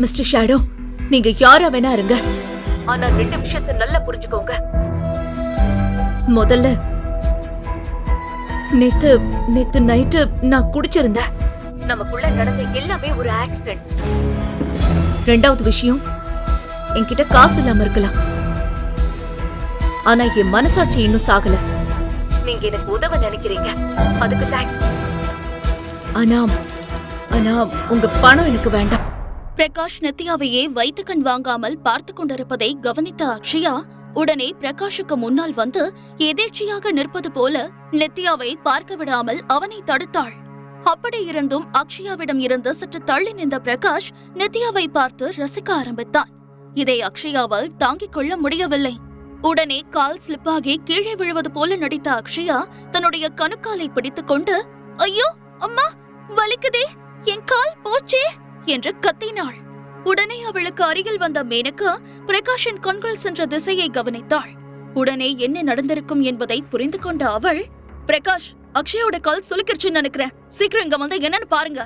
Mister shadow, நீங்க யாரா வேணா இருங்க, ஆனா 2 விஷயத்தை நல்லா புரிஞ்சுக்கோங்க. முதல்ல, நேத்து நைட்டு நான் குடிச்சிருந்தேன். நமக்குள்ள நடந்த எல்லாமே ஒரு ஆக்சிடென்ட். 2வது விஷயம், என்கிட்ட காசு இல்லாம இருக்கலாம், ஆனா என் மனசாட்சி இன்னும் சாகல. நீங்க எனக்கு உதவ நினைக்கிறீங்க, அதுக்கு தேங்க்ஸ். ஆனா உங்க பணம் எனக்கு வேண்டாம். பிரகாஷ் நித்யாவையே வைத்து கண் வாங்காமல் பார்த்து கொண்டிருப்பதை கவனித்த அக்ஷயா உடனே பிரகாஷுக்கு முன்னால் வந்து எதேர்ச்சியாக நிற்பது போல நித்யாவை பார்க்க விடாமல் அவனை தடுத்தாள். அப்படி இருந்தும் அக்ஷயாவிடம் இருந்து சற்று தள்ளி நின்ற பிரகாஷ் நித்யாவை பார்த்து ரசிக்க ஆரம்பித்தான். இதை அக்ஷயாவால் தாங்கிக் கொள்ள முடியவில்லை. உடனே கால் ஸ்லிப்பாகி கீழே விழுவது போல நடித்த அக்ஷயா தன்னுடைய கணுக்காலை பிடித்துக் கொண்டு, ஐயோ அம்மா, வலிக்குதே, என் கால் போச்சே என்று கத்தினாள். உடனே அவளுக்கு அருகில் வந்த மேனகா பிரகாஷின் கண்கள் சென்ற திசையை கவனித்தாள். உடனே என்ன நடந்திருக்கும் என்பதை புரிந்து கொண்ட அவள், பிரகாஷ், அக்ஷயோட கால் சுலுக்கிருச்சுன்னு நினைக்கிறேன், சீக்கிரம் இங்க வந்து என்னன்னு பாருங்க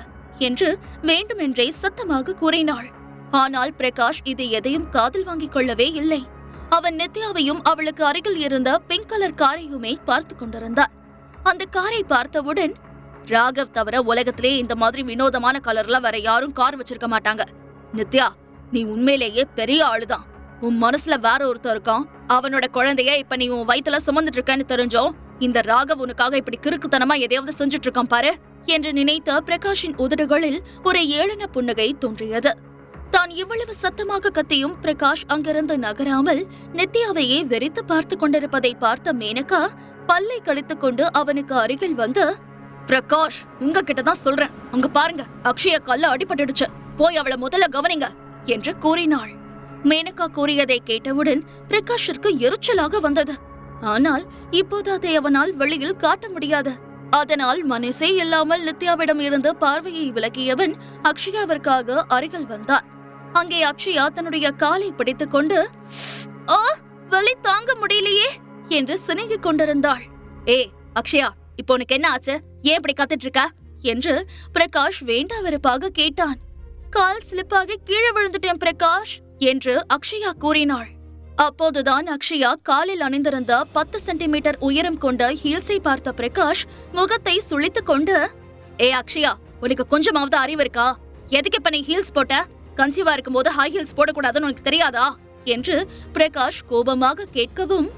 என்று வேண்டுமென்றே சத்தமாக கூறினாள். ஆனால் பிரகாஷ் இது எதையும் காதில் வாங்கிக் கொள்ளவே இல்லை. அவன் நித்யாவையும் அவளுக்கு அருகில் இருந்த பிங்க் கலர் காரையுமே பார்த்து கொண்டிருந்தான். அந்த காரை பார்த்தவுடன், ராகவ் தவிர உலகத்திலே இந்த மாதிரி வினோதமான கலர்ல வேற யாரும் கார் வச்சிருக்க மாட்டாங்க. நித்யா, நீ உண்மையிலேயே பெரிய ஆளுதான். உன் மனசுல வேற ஒருத்தர் இருக்கான். அவனோட குழந்தைய இப்ப நீ உன் வயித்துல சுமந்துட்டு இருக்கன்னு தெரிஞ்சோ இந்த ராகவ் உனக்காக இப்படி கிறுக்குத்தனமா எதையாவது செஞ்சுட்டு இருக்கான் பாரு என்று நினைத்த பிரகாஷின் உதடுகளில் ஒரு ஏளன புன்னகை தோன்றியது. தான் இவ்வளவு சத்தமாக கத்தியும் பிரகாஷ் அங்கிருந்து நகராமல் நித்யாவையே வெறித்து பார்த்து கொண்டிருப்பதை பார்த்த மேனகா பல்லை கடித்துக் கொண்டு அவனுக்கு அருகில் வந்து, பிரகாஷ், உங்ககிட்டதான் சொல்றேன், அங்க பாருங்க, அக்ஷய கல்ல அடிபட்டுடுச்சு, போய் அவளை முதல்ல கவனிங்க என்று கூறினாள். மேனகா கூறியதை கேட்டவுடன் பிரகாஷிற்கு எரிச்சலாக வந்தது. ஆனால் இப்போது அதை அவனால் வெளியில் காட்ட முடியாது. அதனால் மனசே இல்லாமல் நித்யாவிடம் இருந்து பார்வையை விலகியவன் அக்ஷயாவிற்காக அருகில் வந்தான். அங்கே அக்ஷயா தன்னுடைய காலை பிடித்துக் கொண்டு, ஆ, வலி தாங்க முடியலையே என்று சினுங்கிக் கொண்டிருந்தாள். ஏ அக்ஷயா, இப்போ உனக்கு என்ன ஆச்சு, ஏன் இப்படி கத்திட்டு இருக்க என்று பிரகாஷ் வேண்டாவெறுப்பாக கேட்டான். கால் ஸ்லிப்பாகி கீழே விழுந்துட்டேன் பிரகாஷ் என்று அக்ஷயா கூறினாள். அப்போதுதான் அக்ஷயா காலில் அணிந்திருந்த 10 சென்டிமீட்டர் உயரம் கொண்ட ஹீல்ஸை பார்த்த பிரகாஷ் முகத்தை சுளித்துக் கொண்டு, ஏ அக்ஷயா, உனக்கு கொஞ்சமாவது அறிவு இருக்கா? எதுக்கு இப்ப நீ ஹீல்ஸ் போட்ட? கன்சீவா இருக்கும் போது ஹை ஹீல்ஸ் போடக்கூடாதுன்னு உனக்கு தெரியாதா என்று பிரகாஷ் கோபமாக கேட்கவும்,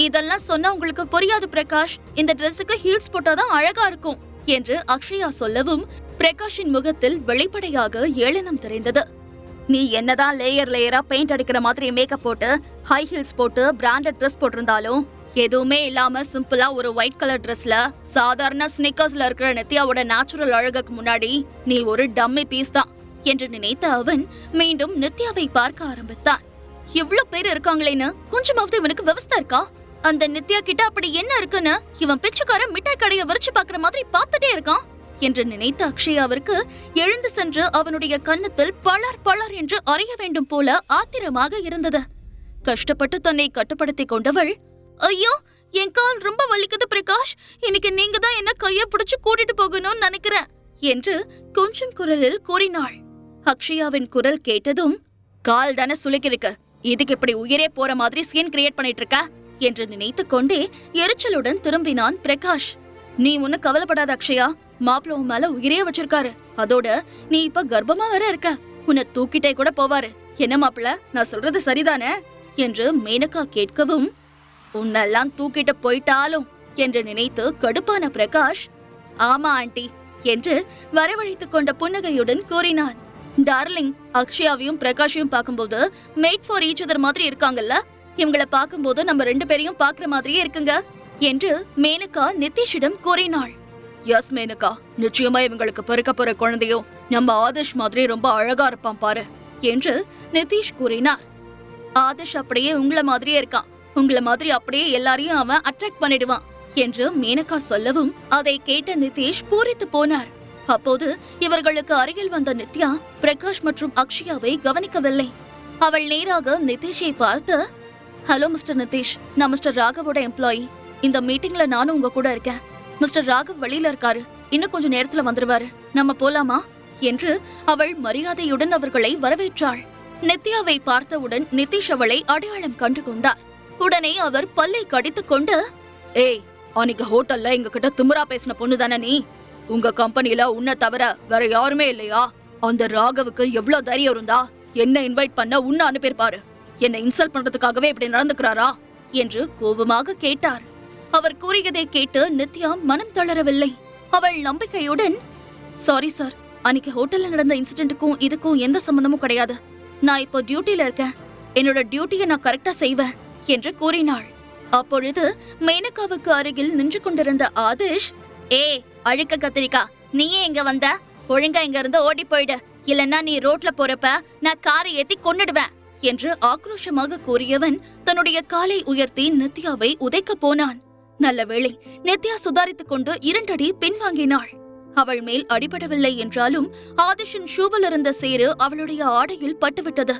இதெல்லாம் சொன்னா உங்களுக்கு புரியாது பிரகாஷ், இந்த டிரெஸ்ஸுக்கு ஹீல்ஸ் போட்டாதான் அழகா இருக்கும் என்று அக்ஷயா சொல்லவும் பிரகாஷின் முகத்தில் வெளிப்படையாக ஏளனம் தெரிந்தது. நீ என்னதான் லேயர் லேயரா பெயிண்ட் அடிக்கிற மாதிரி மேக்கப் போட்டு ஹை ஹீல்ஸ் போட்டு பிராண்டட் ட்ரெஸ் போட்டிருந்தாலும் எதுவுமே இல்லாம சிம்பிளா ஒரு ஒயிட் கலர் ட்ரெஸ்ல சாதாரண ஸ்னிக்கர்ஸ்ல இருக்கிற நித்யாவோட நேச்சுரல் அழகுக்கு முன்னாடி நீ ஒரு டம்மி பீஸ் தான் என்று நினைத்த அவன் மீண்டும் நித்யாவை பார்க்க ஆரம்பித்தான். இவ்ளோ பேர் இருக்காங்களேன்னு கொஞ்சமாவது இவனுக்கு விவஸ்தை இருக்கா? அந்த நித்யா கிட்ட அப்படி என்ன இருக்குன்னு இவன் பிச்சைக்கார மிட்டாய் கடையை விரிச்சு பாக்குற மாதிரி பார்த்துட்டே இருக்கான் என்று நினைத்த அக்ஷயாவிற்கு எழுந்து சென்று அவனுடைய கன்னத்தில் பளார் பளார் என்று அறிய வேண்டும் போல ஆத்திரமாக இருந்தது. கஷ்டப்பட்டு தன்னை கட்டுப்படுத்திக் கொண்டவள், ஐயோ, என் கால் ரொம்ப வலிக்குது பிரகாஷ், இன்னைக்கு நீங்க தான் என்ன கைய பிடிச்சு கூட்டிட்டு போகணும்னு நினைக்கிறேன் என்று கொஞ்சம் குரலில் கூறினாள். அக்ஷயாவின் குரல் கேட்டதும், கால் தானே சுளுக்கிருக்கு, இதுக்கு இப்படி உயிரே போற மாதிரி சீன் கிரியேட் பண்ணிட்டு இருக்க என்று நினைத்துக் கொண்டே எரிச்சலுடன் திரும்பினான் பிரகாஷ். நீ ஒன்னு கவலைப்படாத அக்ஷயா, மாப்பிள்ள உன் மேல உயிரே வச்சிருக்காரு, அதோட நீ இப்ப கர்ப்பமா வேற இருக்க, உன்னை தூக்கிட்டே கூட போவாரு, என்ன மாப்பிள்ள, நான் சொல்றது சரிதானே என்று மேனகா கேட்கவும், உன்னெல்லாம் தூக்கிட்டு போயிட்டாலும் என்று நினைத்து கடுப்பான பிரகாஷ், ஆமா ஆண்டி என்று வரவழைத்துக் கொண்ட புன்னகையுடன் கூறினான். டார்லிங், அக்ஷயாவையும் பிரகாஷையும் பார்க்கும்போது மேட் ஃபார் ஈச் அதர் மாதிரி இருக்காங்கல்ல, இவங்களை பார்க்கும்போது நம்ம 2 பேரையும் பார்க்கிற மாதிரியே இருக்குங்க என்று மேனகா நிதிஷிடம் கூறினாள். எஸ் மேனகா, நிச்சயமா இவங்களுக்கு பிறக்க போற குழந்தையும் நம்ம ஆதிஷ் மாதிரி ரொம்ப அழகா இருப்பான் பாரு என்று நிதிஷ் கூறினார். ஆதிஷ் அப்படியே உங்களை மாதிரியே இருக்கான், உங்களை மாதிரி அப்படியே எல்லாரையும் அவன் அட்ராக்ட் பண்ணிடுவான் என்று மேனகா சொல்லவும் அதை கேட்ட நிதிஷ் பூரித்து போனார். அப்போது இவர்களுக்கு அருகில் வந்த நித்யா பிரகாஷ் மற்றும் அக்ஷயாவை கவனிக்கவில்லை. அவள் நேராக நிதிஷை பார்த்து, ஹலோ மிஸ்டர் நிதிஷ், நான் மிஸ்டர் ராகவோட எம்ப்ளாயி, இந்த மீட்டிங்ல நானும் உங்க கூட இருக்கேன். மிஸ்டர் ராகவ் வெளியில இருக்காரு, இன்னும் கொஞ்சம் நேரத்துல வந்துருவாரு, நம்ம போலாமா என்று அவள் மரியாதையுடன் அவர்களை வரவேற்றாள். நித்யாவை பார்த்தவுடன் நிதிஷ் அவளை அடையாளம் கண்டு கொண்டார். உடனே அவர் பல்லை கடித்துக் கொண்டு, ஏய், அன்னைக்கு ஹோட்டல்ல எங்க கிட்ட திமிரா பேசின பொண்ணு தானே நீ? உங்க கம்பெனில உன்னை தவிர வேற யாருமே இல்லையா? அந்த ராகவுக்கு எவ்வளவு தைரியம் இருந்தா என்ன இன்வைட் பண்ண உன்னை அனுப்பியிருப்பாரு. என்னை இன்சல்ட் பண்றதுக்காகவே இப்படி நடந்துக்கிறாரா என்று கோபமாக கேட்டார். அவர் கூறியதை கேட்டு நித்யா மனம் தளரவில்லை. அவள் நம்பிக்கையுடன், சாரி சார், அன்னைக்கு ஹோட்டல்ல நடந்த இன்சிடென்ட்டுக்கும் இதுக்கும் எந்த சம்பந்தமும் கிடையாது. நான் இப்போ டியூட்டில இருக்கேன். என்னோட டியூட்டியை நான் கரெக்டா செய்வேன் என்று கூறினாள். அப்பொழுது மேனகாவுக்கு அருகில் நின்று கொண்டிருந்த ஆதிஷ், ஏ அழுக்க கத்திரிக்கா, நீயே இங்க வந்த? ஒழுங்கா இங்க இருந்து ஓடி போயிடு, இல்லன்னா நீ ரோட்ல போறப்ப நான் காரை ஏத்தி கொன்னுடுவேன் என்று ஆக்ரோஷமாக கூறியவன் தன்னுடைய காலை உயர்த்தி நித்யாவை உதைக்க போனான். நல்ல வேளை நித்யா சுதாரித்துக் கொண்டு 2 அடி பின்வாங்கினாள். அவள் மேல் அடிபடவில்லை என்றாலும் ஆதிஷின் ஷூவில் இருந்த சேறு அவளுடைய ஆடையில் பட்டுவிட்டது.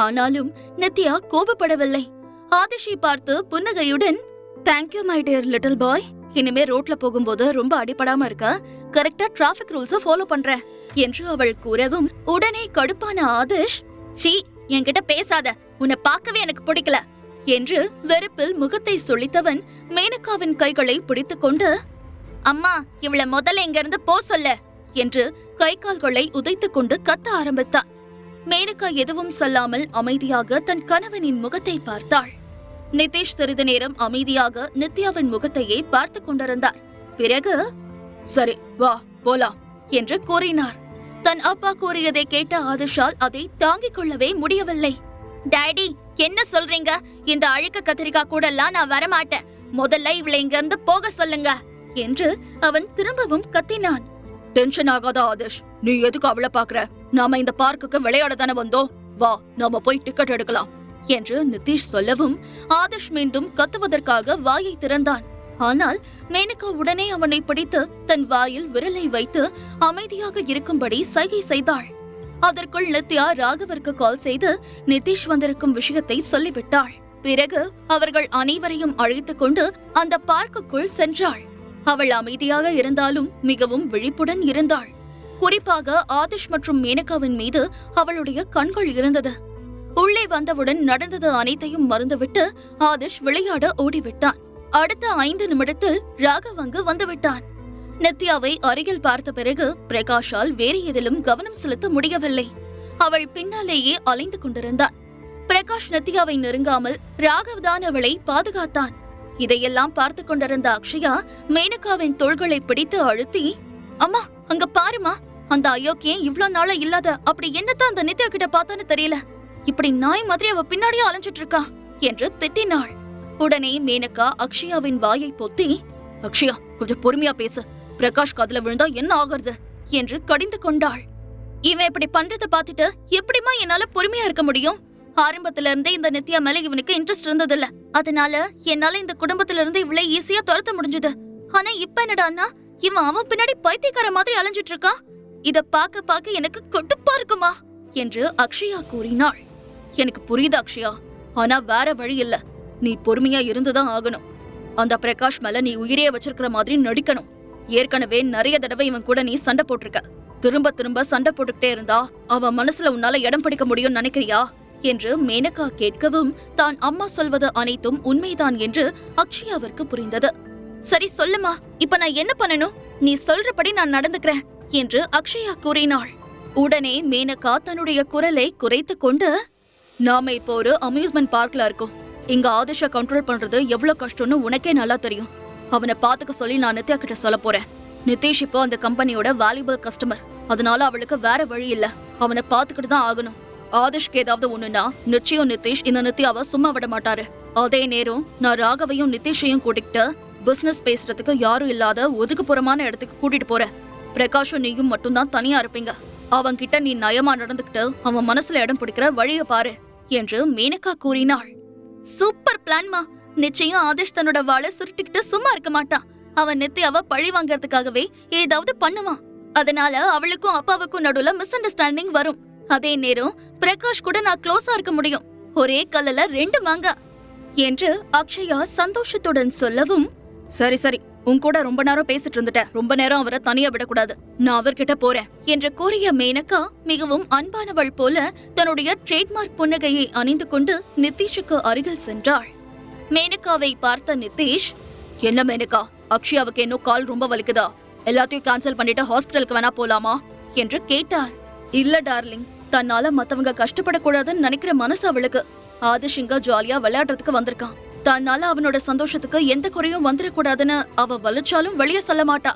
ஆனாலும் நித்யா கோபப்படவில்லை. ஆதிஷை பார்த்து புன்னகையுடன், thank you my dear little boy, இனிமே ரோட்ல போகும்போது ரொம்ப அடிபடாம இருக்க கரெக்டா டிராபிக் ரூல்ஸ ஃபாலோ பண்றேன் என்று அவள் கூறவும் உடனே கடுப்பான ஆதிஷ், சீ, என்கிட்ட பேசாத, உன்னை பார்க்கவே எனக்கு பிடிக்கல என்று வெறுப்பில் முகத்தை சுளித்தவன் மேனகாவின் கைகளை பிடித்துக் கொண்டு, அம்மா, இவள முதல்ல இங்க இருந்து போ சொல்ல என்று கை கால்களை உதைத்துக் கொண்டு கத்த ஆரம்பித்தான். மேனகா எதுவும் சொல்லாமல் அமைதியாக தன் கணவனின் முகத்தை பார்த்தாள். நிதிஷ் சிறிது நேரம் அமைதியாக நித்யாவின் முகத்தையே பார்த்து கொண்டிருந்தார். பிறகு, சரி வா போலாம் என்று கூறினார். தன் அப்பா கூறியதை கேட்ட ஆதிஷால் அதை தாங்கிக் கொள்ளவே முடியவில்லை. டாடி, என்ன சொல்றீங்க? இந்த அழுக்க கத்திரிக்கா கூடலாம் நான் வரமாட்டேன். முதல்ல இவளை இங்க இருந்து போக சொல்லுங்க என்று அவன் திரும்பவும் கத்தினான். டென்ஷன் ஆகாத ஆதிஷ், நீ எதுக்கு அவளை பாக்குற? நாம இந்த பார்க்குக்கு விளையாட தானே வந்தோம், வா நாம போய் டிக்கெட் எடுக்கலாம் என்று நிதிஷ் சொல்லவும் ஆதிஷ் மீண்டும் கத்துவதற்காக வாயை திறந்தான். ஆனால் மேனகா உடனே அவனை பிடித்து தன் வாயில் விரலை வைத்து அமைதியாக இருக்கும்படி சைகை செய்தாள். அதற்குள் நித்யா ராகவிற்கு கால் செய்து நிதிஷ் வந்திருக்கும் விஷயத்தை சொல்லிவிட்டாள். பிறகு அவர்கள் அனைவரையும் அழைத்துக் கொண்டு அந்த பார்க்குக்குள் சென்றாள். அவள் அமைதியாக இருந்தாலும் மிகவும் விழிப்புடன் இருந்தாள். குறிப்பாக ஆதிஷ் மற்றும் மேனகாவின் மீது அவளுடைய கண்கள் இருந்தது. உள்ளே வந்தவுடன் நடந்தது அனைத்தையும் மறந்துவிட்டு ஆதிஷ் விளையாட ஓடிவிட்டான். அடுத்த 5 நிமிடத்தில் ராகவ் அங்கு வந்துவிட்டான். நித்யாவை அருகில் பார்த்த பிறகு பிரகாஷால் வேறு எதிலும் கவனம் செலுத்த முடியவில்லை. அவள் பின்னாலேயே அலைந்து கொண்டிருந்தான். பிரகாஷ் நித்யாவை நெருங்காமல் ராகவ் தான் அவளை பாதுகாத்தான். இதையெல்லாம் பார்த்து கொண்டிருந்த அக்ஷயா மேனகாவின் தோள்களை பிடித்து அழுத்தி, அம்மா அங்க பாருமா, அந்த அயோக்கியன் இவ்ளோ நாளா இல்லாத அப்படி என்னத்தான் அந்த நித்யா கிட்ட பார்த்தான்னு தெரியல, இப்படி நாய் மாதிரி அவ பின்னாடியே அலைஞ்சிட்டு இருக்கா என்று திட்டினாள். உடனே மேனகா அக்ஷயாவின் வாயை பொத்தி, அக்ஷயா கொஞ்சம் பொறுமையா பேசு, பிரகாஷ் காதுல விழுந்தா என்ன ஆகுறது என்று கடிந்து கொண்டாள். இவன் இப்படி பண்றத பாத்துட்டு எப்படிமா என்னால பொறுமையா இருக்க முடியும்? ஆரம்பத்துல இருந்தே இந்த நித்யா மேல இவனுக்கு இன்ட்ரெஸ்ட் இருந்ததில்ல. அதனால என்னால இந்த குடும்பத்துல இருந்து இவளை ஈஸியா துரத்த முடிஞ்சது. ஆனா இப்ப என்னடான்னா இவன் அவன் பின்னாடி பைத்தியக்கார மாதிரி அலைஞ்சிட்டு இருக்கான். இத பாக்க பாக்க எனக்கு கடுப்பா இருக்குமா என்று அக்ஷயா கூறினாள். எனக்கு புரியுது அக்ஷயா, ஆனா வேற வழி இல்ல. நீ பொறுமையா இருந்துதான் ஆகணும். அந்த பிரகாஷ் மேல நீ உயிரையே வச்சிருக்கிற மாதிரி நடிக்கணும். ஏற்கனவே நிறைய தடவை இவன் கூட நீ சண்டை போட்டிருக்க. திரும்ப திரும்ப சண்டை போட்டுக்கிட்டே இருந்தா அவன் மனசுல உன்னால இடம் பிடிக்க முடியும்னு நினைக்கிறியா என்று மேனகா கேட்கவும் தான் அம்மா சொல்வது அனைத்தும் உண்மைதான் என்று அக்ஷயாவிற்கு புரிந்தது. சரி சொல்லுமா, இப்ப நான் என்ன பண்ணணும்? நீ சொல்றபடி நான் நடந்துக்கிறேன் என்று அக்ஷயா கூறினாள். உடனே மேனகா தன்னுடைய குரலை குறைத்துக் கொண்டு, நாம இப்போ ஒரு அம்யூஸ்மெண்ட் பார்க்ல இருக்கோம். இங்க ஆதிஷ கண்ட்ரோல் பண்றது எவ்வளவு கஷ்டம்னு உனக்கே நல்லா தெரியும். அவனை பாத்துக்க சொல்லி நான் நித்யா கிட்ட சொல்ல போறேன். நிதிஷ் இப்போ அந்த கம்பெனியோட வேல்யூபிள் கஸ்டமர். அதனால அவளுக்கு வேற வழி இல்ல, அவனை பாத்துக்கிட்டு தான் ஆகணும். ஆதிஷ்க்கு ஏதாவது ஒண்ணுனா நிச்சயம் நிதிஷ் இந்த நித்யாவை சும்மா விட மாட்டாரு. அதே நேரம் நான் ராகவையும் நிதிஷையும் கூட்டிக்கிட்டு பிசினஸ் பேசுறதுக்கு யாரும் இல்லாத ஒதுக்குப்புறமான இடத்துக்கு கூட்டிட்டு போறேன். பிரகாஷும் நீயும் மட்டும்தான் தனியா இருப்பீங்க. அவன் கிட்ட நீ நயமா நடந்துக்கிட்டு அவன் மனசுல இடம் பிடிக்கிற வழிய பாரு என்று மேனகா கூறினாள். சூப்பர் பிளான்மா. நிச்சயம் ஆதிஷ் தன்னோட வாளை சுருட்டிக்கிட்டு சும்மா இருக்க மாட்டான். அவன் நித்யாவை பழி வாங்கறதுக்காகவே ஏதாவது பண்ணுவான். அதனால அவளுக்கும் அப்பாவுக்கும் நடுவுல மிஸ் அண்டர்ஸ்டாண்டிங் வரும். அதே நேரம் பிரகாஷ் கூட நான் க்ளோஸா இருக்க முடியும். ஒரே கல்லுல 2 மாங்கா என்று அக்ஷயா சந்தோஷத்துடன் சொல்லவும், சரி சரி உன் கூட ரொம்ப நேரம் பேசிட்டு இருந்துட்டேன். ரொம்ப நேரம் அவரை தனியா விடக்கூடாது. நான் அவர்கிட்ட போறேன் என்று கூறிய மேனகா மிகவும் அன்பானவள் போல தன்னுடைய ட்ரேட்மார்க் புன்னகையை அணிந்து கொண்டு நிதிஷுக்கு அருகில் சென்றாள். மேனகாவை பார்த்த நிதிஷ், என்ன மேனகா, அக்ஷயாவுக்கு இன்னும் கால் ரொம்ப வலிக்குதா? எல்லாத்தையும் கேன்சல் பண்ணிட்டு ஹாஸ்பிட்டலுக்கு வேணா போலாமா என்று கேட்டார். இல்ல டார்லிங், தன்னால மத்தவங்க கஷ்டப்படக்கூடாதுன்னு நினைக்கிற மனசு அவளுக்கு. ஆதிஷ் இங்க ஜாலியா விளையாடுறதுக்கு வந்திருக்கான். தன்னால அவனோட சந்தோஷத்துக்கு எந்த குறையும் வந்துடக்கூடாதுன்னு அவ வலிச்சாலும் வெளியே சொல்ல மாட்டா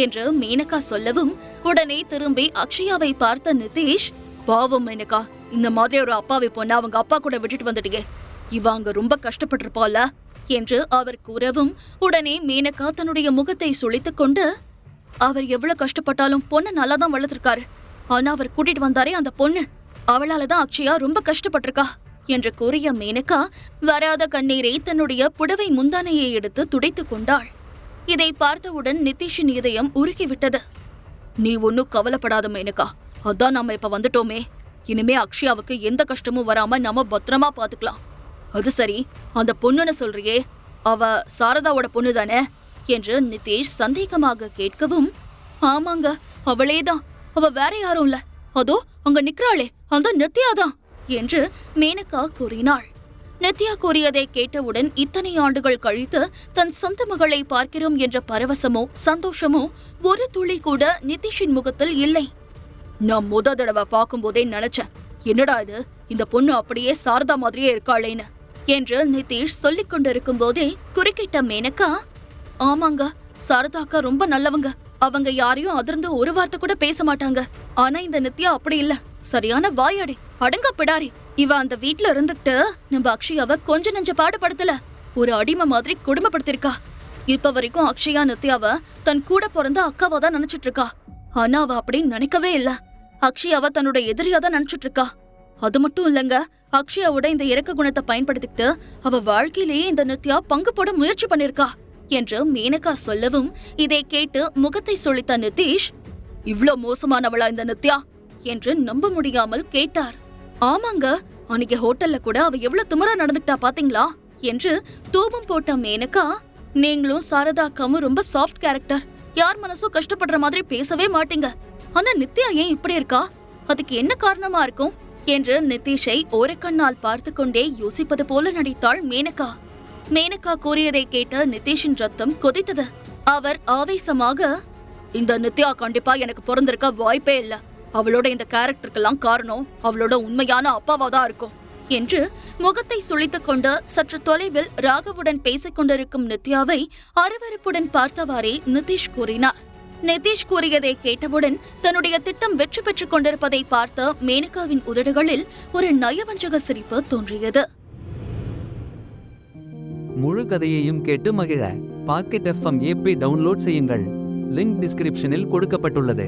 என்று மேனகா சொல்லவும் உடனே திரும்பி அக்ஷயாவை பார்த்த நிதிஷ், பாவம் மேனகா, இந்த மாதிரி ஒரு அப்பாவை பொண்ணு அவங்க அப்பா கூட விட்டுட்டு வந்துட்டீங்க. இவ அங்க ரொம்ப கஷ்டப்பட்டிருப்பால என்று அவர் கூறவும் உடனே மேனகா தன்னுடைய முகத்தை சுளித்துக் கொண்டு, அவர் எவ்வளவு கஷ்டப்பட்டாலும் பொண்ணு நல்லாதான் வளர்த்திருக்காரு. ஆனா அவர் கூட்டிட்டு வந்தாரே அந்த பொண்ணு, அவளாலதான் அக்ஷயா ரொம்ப கஷ்டப்பட்டிருக்கா என்று கூறிய மேனகா வராத கண்ணீரை தன்னுடைய புடவை முந்தானையை எடுத்து துடைத்துக் கொண்டாள். இதை பார்த்தவுடன் நிதிஷின் இதயம் உருகிவிட்டது. நீ ஒன்னும் கவலைப்படாத மேனகா, அதான் நாம இப்ப வந்துட்டோமே. இனிமே அக்ஷயாவுக்கு எந்த கஷ்டமும் வராம நாம பத்திரமா பாத்துக்கலாம். அது சரி, அந்த பொண்ணுன்னு சொல்றியே, அவ சாரதாவோட பொண்ணு தானே என்று நிதிஷ் சந்தேகமாக கேட்கவும், ஆமாங்க, அவளேதான். அவ வேற யாரும் இல்ல, அதோ அங்க நிக்கிறாளே அந்த நித்யாதான் என்று மேனகா கூறினாள். நித்யா கூறியதை கேட்டவுடன் இத்தனை ஆண்டுகள் கழித்து தன் சொந்த மகளை பார்க்கிறோம் என்ற பரவசமோ சந்தோஷமோ ஒரு துளி கூட நிதிஷின் முகத்தில் இல்லை. நான் முத தடவை பார்க்கும் போதே நினைச்சேன், என்னடா இது, இந்த பொண்ணு அப்படியே சாரதா மாதிரியே இருக்காளேன்னு என்று நிதிஷ் சொல்லிக் கொண்டிருக்கும் போதே குறுக்கிட்ட மேனகா, ஆமாங்க, சாரதாக்கா ரொம்ப நல்லவங்க. அவங்க யாரையும் அதிர்ந்து ஒரு வார்த்தை கூட பேச மாட்டாங்க. ஆனா இந்த நித்யா அப்படி இல்ல, சரியான வாயாடி, அடங்க பிடாரி. இவ அந்த வீட்ல இருந்துகிட்டு நம்ம அக்ஷயாவை கொஞ்ச நெஞ்ச பாடுபடுத்தல, ஒரு அடிமை மாதிரி குடும்பப்படுத்திருக்கா. இப்ப வரைக்கும் அக்ஷயா நித்யாவ தன் கூட பிறந்த அக்காவா தான் நினைச்சிட்டு இருக்கா. ஆனா அவ அப்படி நினைக்கவே இல்ல. அக்ஷயாவ தன்னோட எதிரியா தான் நினைச்சிட்டு இருக்கா. அது மட்டும் இல்லங்க, அக்ஷயாவோட இந்த இறக்க குணத்தை பயன்படுத்திக்கிட்டு அவ வாழ்க்கையிலேயே இந்த நித்யா பங்கு போட முயற்சி பண்ணிருக்கா என்று மேனகா சொல்லவும் இதை கேட்டு முகத்தை சுளித்த நிதிஷ், இவ்ளோ மோசமானவளா இந்த நித்யா என்று நம்ப முடியாமல் கேட்டார். ஆமாங்க, அன்னைக்கு ஹோட்டல்ல கூட அவ எவ்வளவு திமிரா நடந்துட்டா பாத்தீங்களா என்று தூபம் போட்ட மேனகா, நீங்களும் சாரதா அக்காவும் ரொம்ப சாஃப்ட் கேரக்டர், யார் மனசும் கஷ்டப்படுற மாதிரி பேசவே மாட்டீங்க. ஆனா நித்யா ஏன் இப்படி இருக்கா? அதுக்கு என்ன காரணமா இருக்கும் என்று நிதிஷை ஓரக்கண்ணால் பார்த்து கொண்டே யோசிப்பது போல நடித்தாள் மேனகா. மேனகா கூறியதை கேட்ட நிதிஷின் ரத்தம் கொதித்தது. அவர் ஆவேசமாக, இந்த நித்யா கண்டிப்பா எனக்கு பிறந்திருக்க வாய்ப்பே இல்ல. அவளோட இந்த கேரக்டருக்கெல்லாம் காரணம் அவளோட உண்மையான அப்பாவாதான் இருக்கும் என்று முகத்தை சுளித்துக் கொண்டு சற்று தொலைவில் ராகவுடன் பேசிக் கொண்டிருக்கும் நித்யாவை அருவருப்புடன் பார்த்தவாறே நிதிஷ் கூறினார். நிதிஷ் கூறியதை கேட்டவுடன் தன்னுடைய திட்டம் வெற்றி பெற்றுக் கொண்டிருப்பதை பார்த்த மேனகாவின் உதடுகளில் ஒரு நயவஞ்சக சிரிப்பு தோன்றியது. முழு கதையையும் கேட்டு மகிழ பாக்கெட் FM ஆப்பை டவுன்லோட் செய்யுங்கள். லிங்க் டிஸ்கிரிப்ஷனில் கொடுக்கப்பட்டுள்ளது.